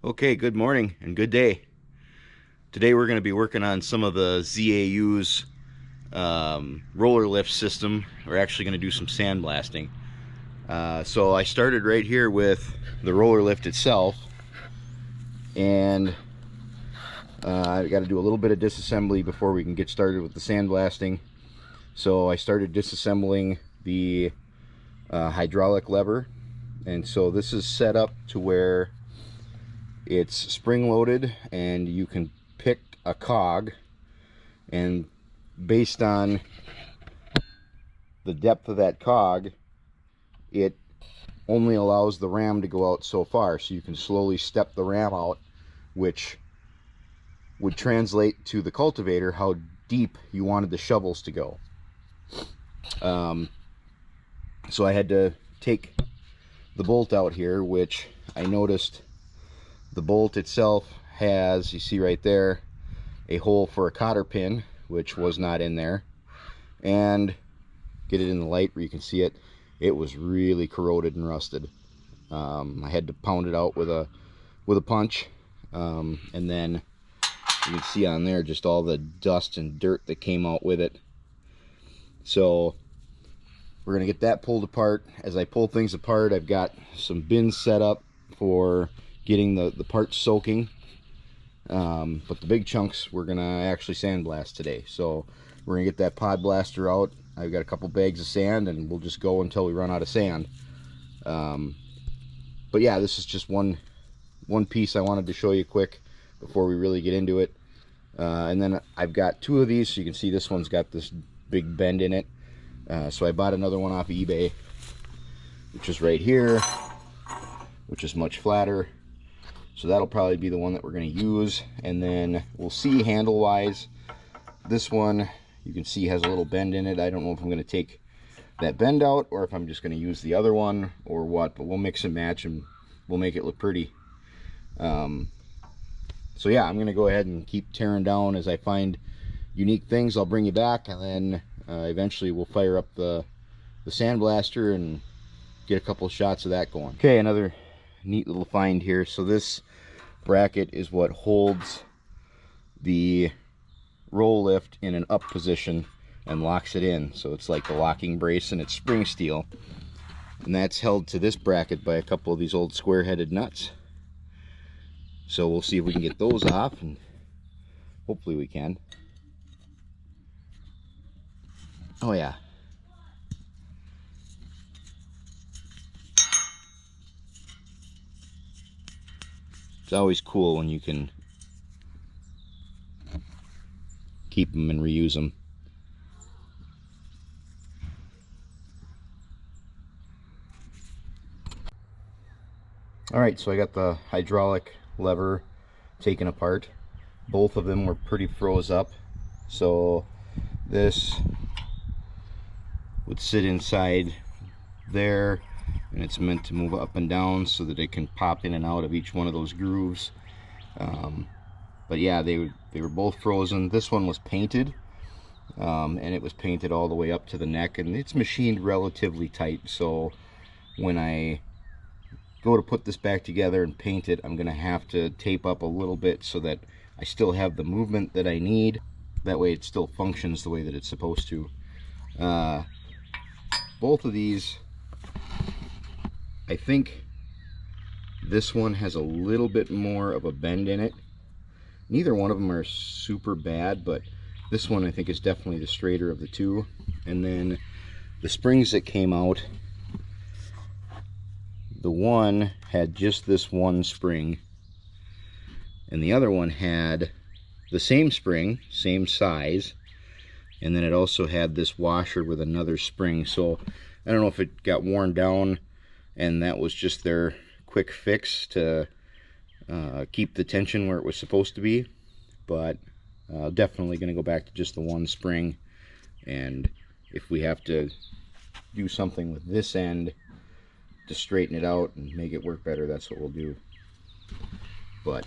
Okay, good morning and good day. Today we're going to be working on some of the ZAU's roller lift system. We're actually going to do some sandblasting. So I started right here with the roller lift itself, and I got to do a little bit of disassembly before we can get started with the sandblasting. So I started disassembling the hydraulic lever, and so this is set up to where it's spring loaded and you can pick a cog, and based on the depth of that cog, it only allows the ram to go out so far. So you can slowly step the ram out, which would translate to the cultivator how deep you wanted the shovels to go. So I had to take the bolt out here, which I noticed the bolt itself has, you see right there, a hole for a cotter pin, which was not in there. And get it in the light where you can see it. It was really corroded and rusted. I had to pound it out with a punch, and then you can see on there just all the dust and dirt that came out with it. So we're gonna get that pulled apart. As I pull things apart, I've got some bins set up for getting the parts soaking, but the big chunks we're gonna actually sandblast today. So we're gonna get that pod blaster out. I've got a couple bags of sand, and we'll just go until we run out of sand. But yeah, this is just one piece I wanted to show you quick before we really get into it. And then I've got two of these, so you can see this one's got this big bend in it. So I bought another one off of eBay, which is right here, which is much flatter. So that'll probably be the one that we're going to use. And then we'll see handle wise. This one you can see has a little bend in it. I don't know if I'm going to take that bend out or if I'm just going to use the other one or what, but we'll mix and match and we'll make it look pretty. So yeah, I'm going to go ahead and keep tearing down. As I find unique things, I'll bring you back, and then eventually we'll fire up the sandblaster and get a couple shots of that going. Okay, another neat little find here. So this bracket is what holds the roll lift in an up position and locks it in. So it's like the locking brace, and it's spring steel, and that's held to this bracket by a couple of these old square-headed nuts. So we'll see if we can get those off, and hopefully we can. Oh yeah. It's always cool when you can keep them and reuse them. Alright, so I got the hydraulic lever taken apart. Both of them were pretty froze up. So this would sit inside there, and it's meant to move up and down so that it can pop in and out of each one of those grooves. But yeah, they were both frozen. This one was painted, and it was painted all the way up to the neck, and it's machined relatively tight. So when I go to put this back together and paint it, I'm gonna have to tape up a little bit so that I still have the movement that I need. That way it still functions the way that it's supposed to. Both of these, I think this one has a little bit more of a bend in it. Neither one of them are super bad, but this one I think is definitely the straighter of the two. And then the springs that came out, the one had just this one spring, and the other one had the same spring, same size, and then it also had this washer with another spring. So I don't know if it got worn down and that was just their quick fix to keep the tension where it was supposed to be, but definitely going to go back to just the one spring. And if we have to do something with this end to straighten it out and make it work better, that's what we'll do. But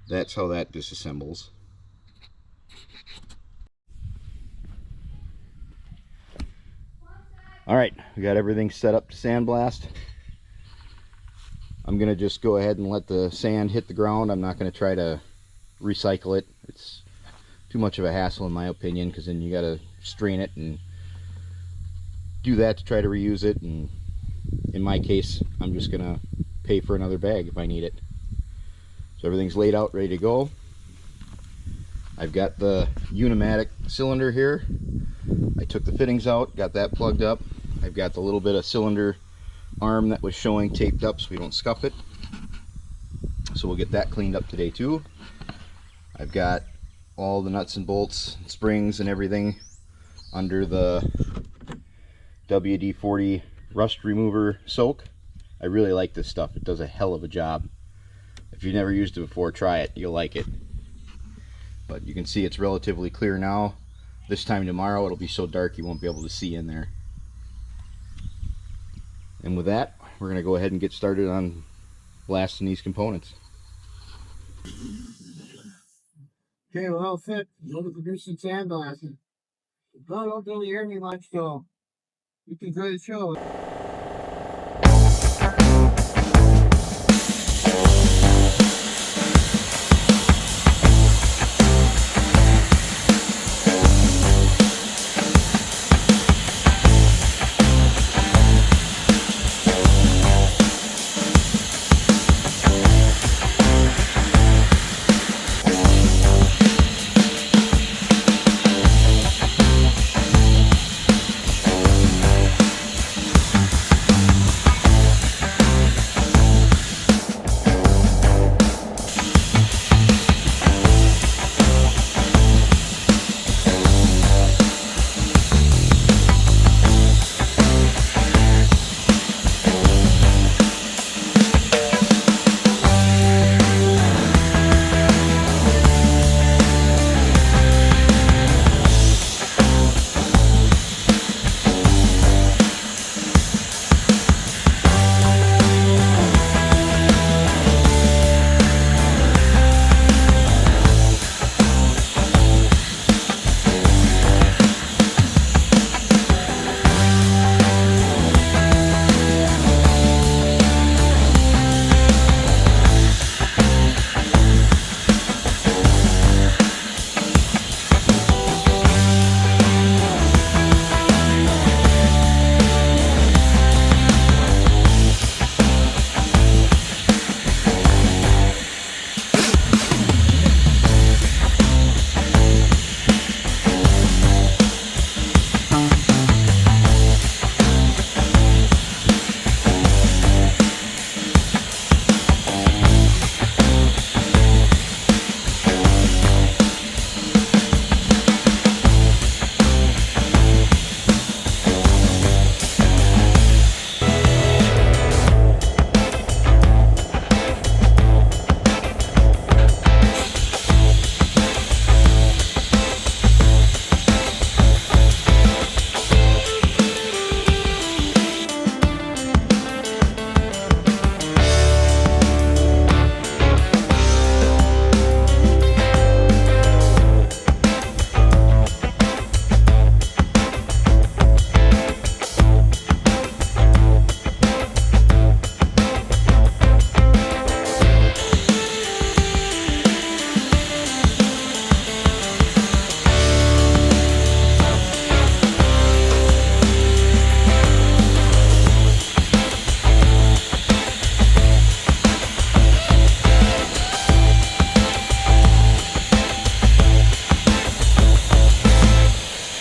that's how that disassembles. All right, we got everything set up to sandblast. I'm gonna just go ahead and let the sand hit the ground. I'm not gonna try to recycle it. It's too much of a hassle in my opinion, because then you gotta strain it and do that to try to reuse it, and in my case I'm just gonna pay for another bag if I need it. So everything's laid out, ready to go. I've got the UNI-MATIC cylinder here. I took the fittings out, got that plugged up. I've got the little bit of cylinder arm that was showing taped up so we don't scuff it. So we'll get that cleaned up today too. I've got all the nuts and bolts, springs and everything under the WD-40 rust remover soak. I really like this stuff. It does a hell of a job. If you've never used it before, try it. You'll like it. But you can see it's relatively clear now. This time tomorrow it'll be so dark you won't be able to see in there. And with that, we're going to go ahead and get started on blasting these components. Okay, well, all set. We'll do some sandblasting. Well, don't really hear me much, so you can go to the show.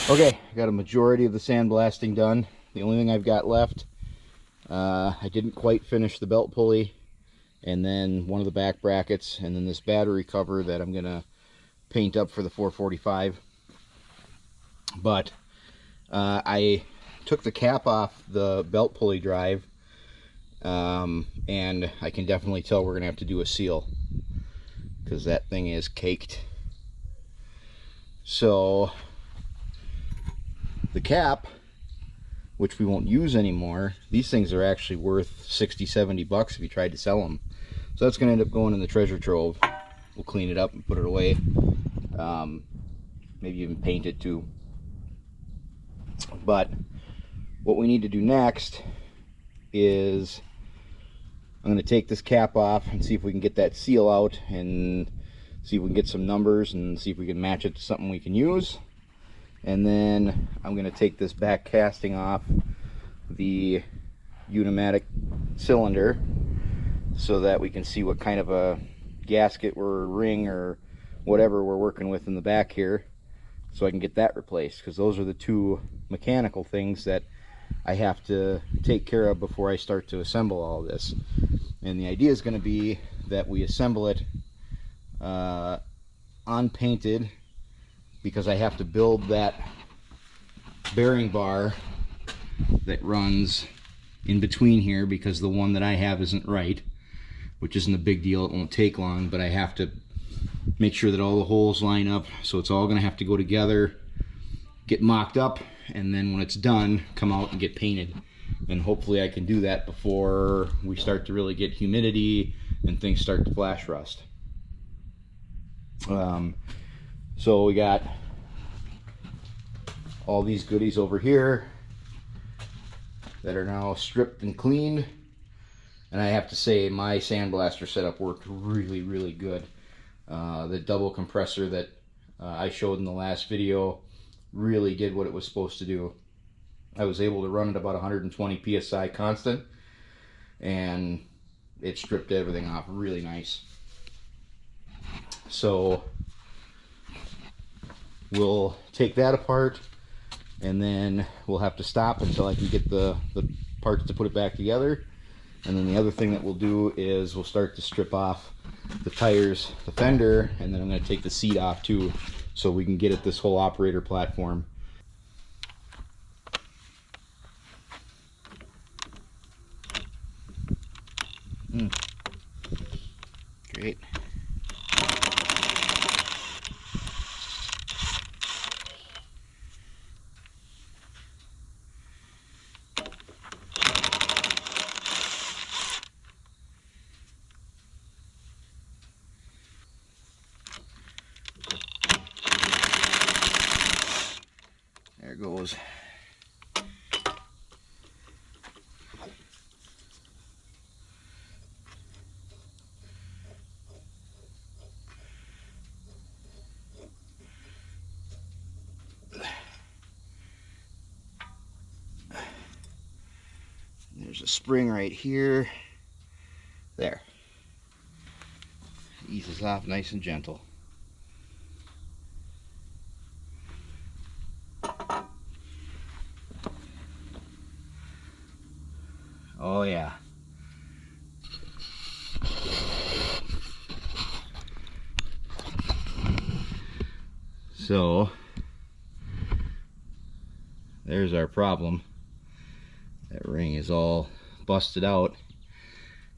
Okay, got a majority of the sandblasting done. The only thing I've got left, I didn't quite finish the belt pulley, and then one of the back brackets, and then this battery cover that I'm gonna paint up for the 445. But I took the cap off the belt pulley drive, and I can definitely tell we're gonna have to do a seal because that thing is caked. So the cap, which we won't use anymore, these things are actually worth 60-70 bucks if you tried to sell them. So that's going to end up going in the treasure trove. We'll clean it up and put it away. Maybe even paint it too. But what we need to do next is I'm going to take this cap off and see if we can get that seal out and see if we can get some numbers and see if we can match it to something we can use. And then I'm going to take this back casting off the UNI-MATIC cylinder so that we can see what kind of a gasket or ring or whatever we're working with in the back here, so I can get that replaced, because those are the two mechanical things that I have to take care of before I start to assemble all this. And the idea is going to be that we assemble it unpainted, because I have to build that bearing bar that runs in between here, because the one that I have isn't right, which isn't a big deal. It won't take long, but I have to make sure that all the holes line up, so it's all going to have to go together, get mocked up, and then when it's done, come out and get painted. And hopefully I can do that before we start to really get humidity and things start to flash rust. So we got all these goodies over here that are now stripped and cleaned, and I have to say my sandblaster setup worked really good. The double compressor that I showed in the last video really did what it was supposed to do. I was able to run at about 120 psi constant, and it stripped everything off really nice. So we'll take that apart, and then we'll have to stop until I can get the parts to put it back together. And then the other thing that we'll do is we'll start to strip off the tires, the fender, and then I'm going to take the seat off too, so we can get at this whole operator platform. Great. There it goes. There's a spring right here. There. Eases off nice and gentle. Oh yeah. So there's our problem. That ring is all busted out,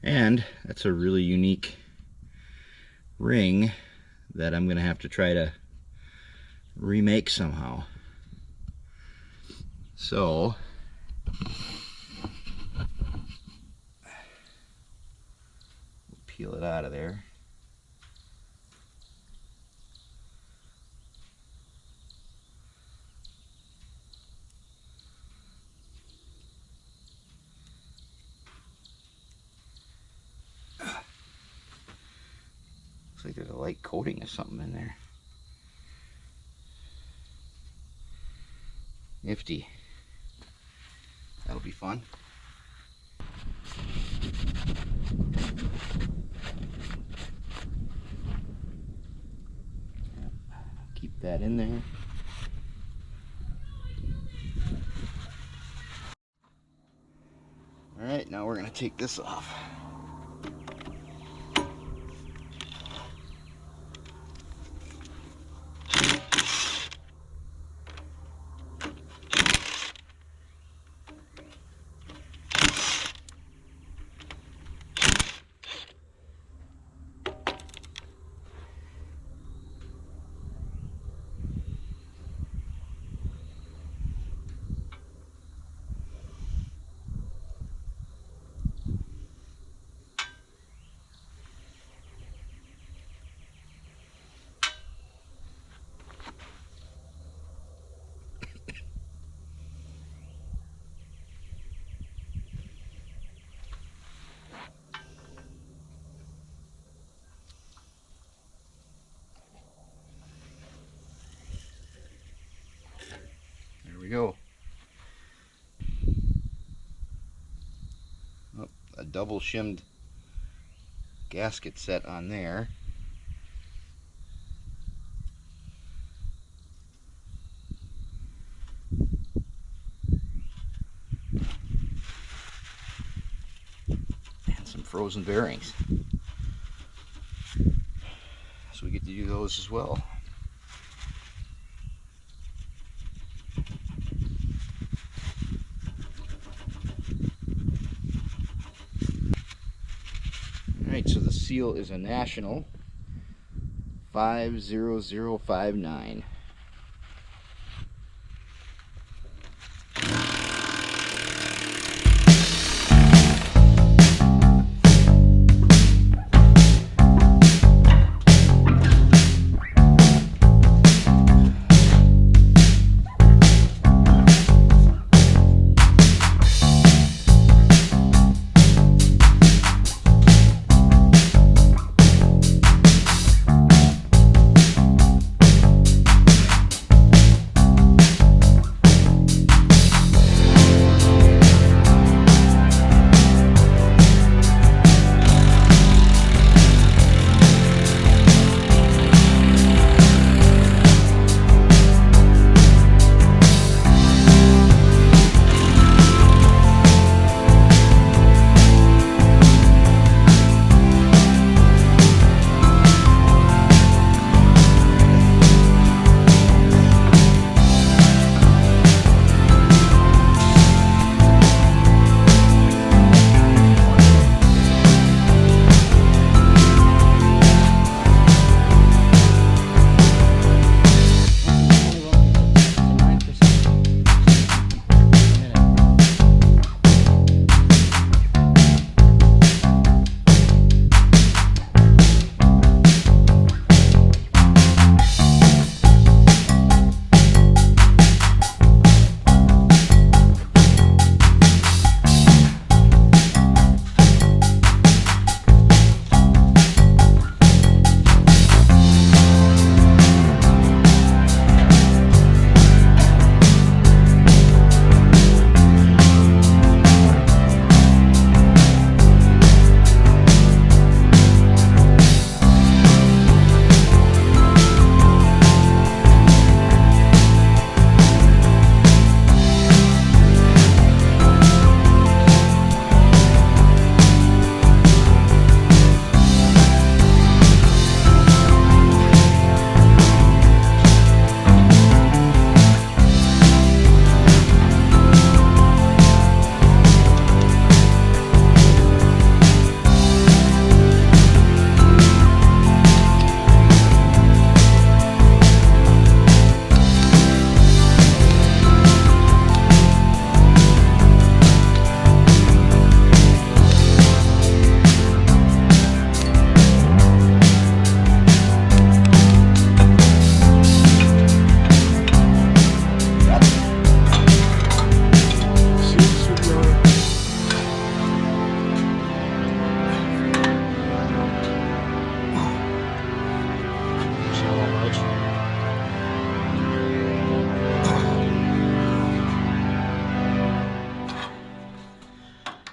and that's a really unique ring that I'm gonna have to try to remake somehow. So we'll peel it out of there. Looks like there's a light coating of something in there. Nifty. That'll be fun. Keep that in there. Alright, now we're going to take this off. we go. Oh, a double shimmed gasket set on there. And some frozen bearings. So we get to do those as well. Alright, so the seal is a National 50059.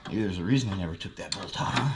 Maybe there's a reason I never took that bolt out, huh?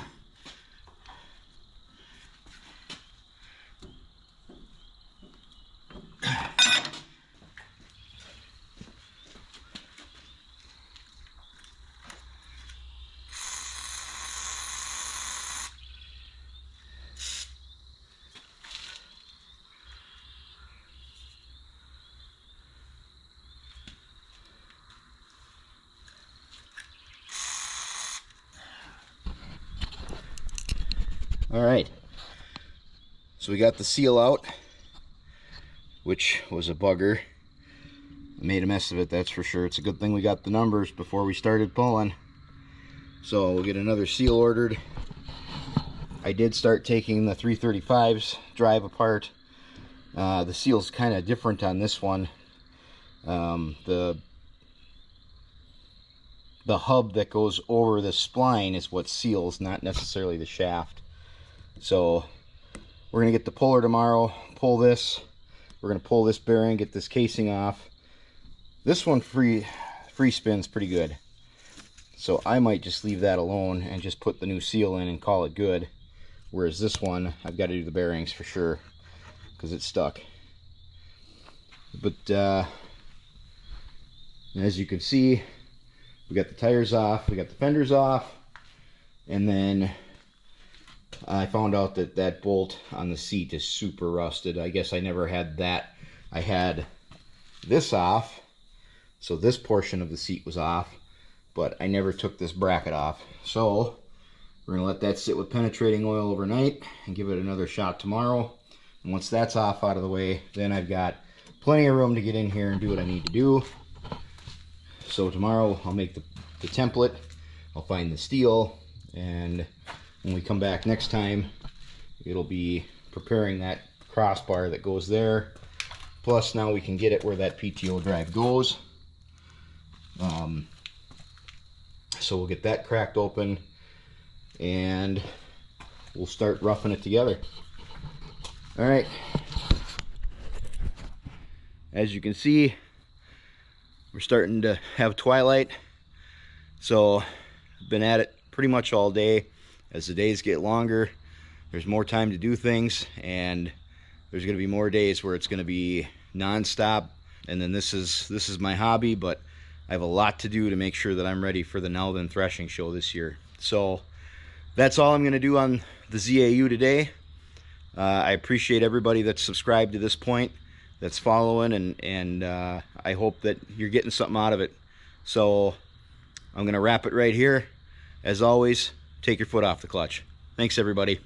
All right, so we got the seal out, which was a bugger. I made a mess of it, that's for sure. It's a good thing we got the numbers before we started pulling. So we'll get another seal ordered. I did start taking the 335's drive apart. The seal's kind of different on this one. The hub that goes over the spline is what seals, not necessarily the shaft. So we're gonna get the puller tomorrow, pull this. We're gonna pull this bearing, get this casing off, This one free spins pretty good. So I might just leave that alone and just put the new seal in and call it good. Whereas this one, I've got to do the bearings for sure because it's stuck. But as you can see, we got the tires off, we got the fenders off, and then I found out that that bolt on the seat is super rusted. I guess I never had that. I had this off, so this portion of the seat was off, but I never took this bracket off. So we're gonna let that sit with penetrating oil overnight and give it another shot tomorrow. And once that's off out of the way, then I've got plenty of room to get in here and do what I need to do. So tomorrow I'll make the template, I'll find the steel, and when we come back next time, it'll be preparing that crossbar that goes there. Plus now we can get it where that PTO drive goes. So we'll get that cracked open and we'll start roughing it together. All right. As you can see, we're starting to have twilight. So I've been at it pretty much all day. As the days get longer, there's more time to do things, and there's going to be more days where it's going to be non-stop. And then this is my hobby, but I have a lot to do to make sure that I'm ready for the Now Then Threshing Show this year. So that's all I'm going to do on the ZAU today. I appreciate everybody that's subscribed to this point, that's following, and I hope that you're getting something out of it. So I'm going to wrap it right here. As always, take your foot off the clutch. Thanks, everybody.